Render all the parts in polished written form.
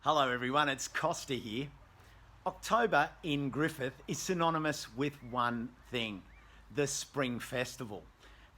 Hello everyone, it's Costa here. October in Griffith is synonymous with one thing, the Spring Festival.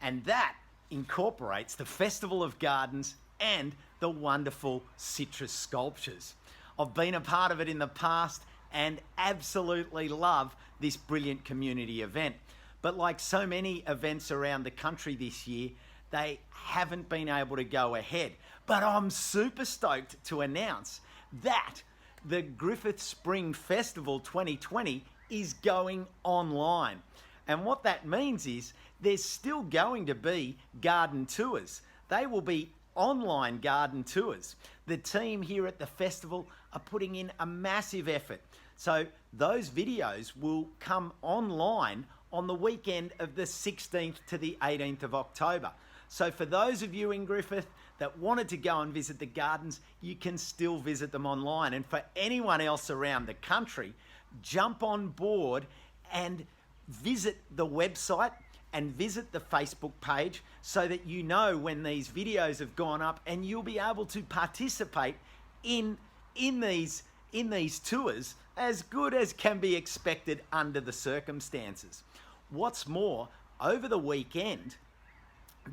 And that incorporates the Festival of Gardens and the wonderful citrus sculptures. I've been a part of it in the past and absolutely love this brilliant community event. But like so many events around the country this year, they haven't been able to go ahead. But I'm super stoked to announce that the Griffith Spring Festival 2020 is going online. And what that means is there's still going to be garden tours. They will be online garden tours. The team here at the festival are putting in a massive effort. So those videos will come online on the weekend of the 16th to the 18th of October. So for those of you in Griffith that wanted to go and visit the gardens, you can still visit them online. And for anyone else around the country, jump on board and visit the website and visit the Facebook page so that you know when these videos have gone up, and you'll be able to participate in these tours as good as can be expected under the circumstances. What's more, over the weekend,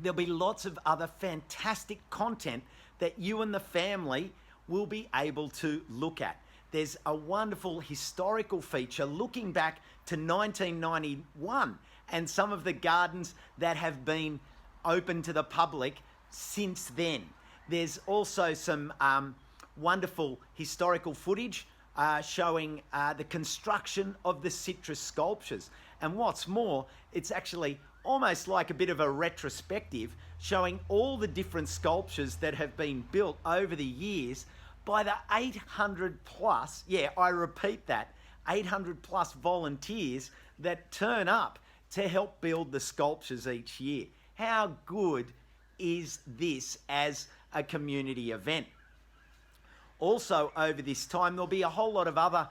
there'll be lots of other fantastic content that you and the family will be able to look at. There's a wonderful historical feature looking back to 1991 and some of the gardens that have been open to the public since then. There's also some wonderful historical footage showing the construction of the citrus sculptures. And what's more, it's actually almost like a bit of a retrospective showing all the different sculptures that have been built over the years by the 800 plus, I repeat that, 800 plus volunteers that turn up to help build the sculptures each year. How good is this as a community event? Also over this time, there'll be a whole lot of other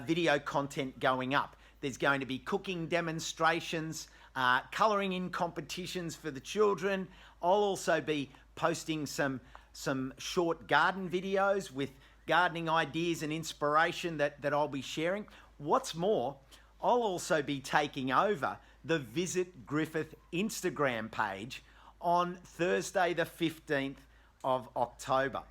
video content going up. There's going to be cooking demonstrations, colouring in competitions for the children. I'll also be posting some short garden videos with gardening ideas and inspiration that I'll be sharing. What's more, I'll also be taking over the Visit Griffith Instagram page on Thursday the 15th of October.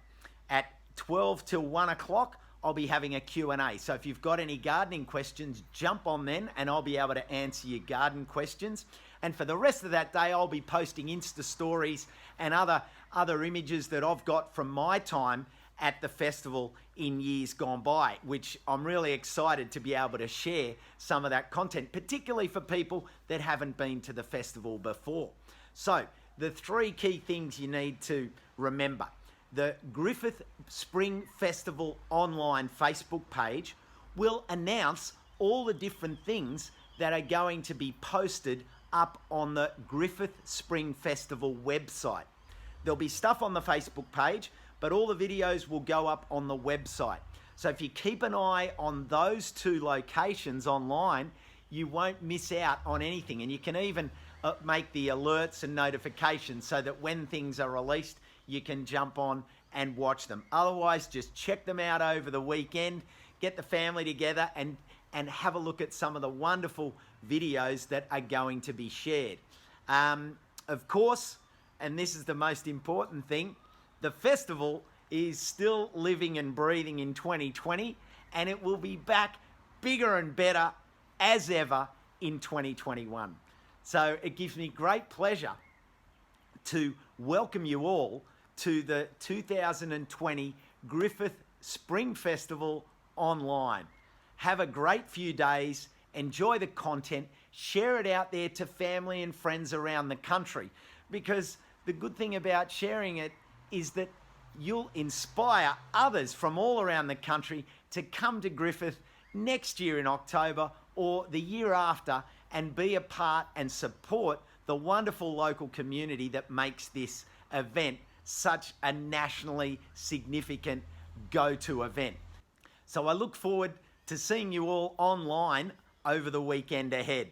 At 12 till 1 o'clock, I'll be having a Q&A. So if you've got any gardening questions, jump on then and I'll be able to answer your garden questions. And for the rest of that day, I'll be posting Insta stories and other images that I've got from my time at the festival in years gone by, which I'm really excited to be able to share some of that content, particularly for people that haven't been to the festival before. So the three key things you need to remember. The Griffith Spring Festival online Facebook page will announce all the different things that are going to be posted up on the Griffith Spring Festival website. There'll be stuff on the Facebook page, but all the videos will go up on the website. So if you keep an eye on those two locations online, you won't miss out on anything. And you can even make the alerts and notifications so that when things are released, you can jump on and watch them. Otherwise, just check them out over the weekend, get the family together and have a look at some of the wonderful videos that are going to be shared. Of course, and this is the most important thing, the festival is still living and breathing in 2020, and it will be back bigger and better as ever in 2021. So it gives me great pleasure to welcome you all to the 2020 Griffith Spring Festival online. Have a great few days, enjoy the content, share it out there to family and friends around the country, because the good thing about sharing it is that you'll inspire others from all around the country to come to Griffith next year in October or the year after and be a part and support the wonderful local community that makes this event such a nationally significant go-to event. So I look forward to seeing you all online over the weekend ahead.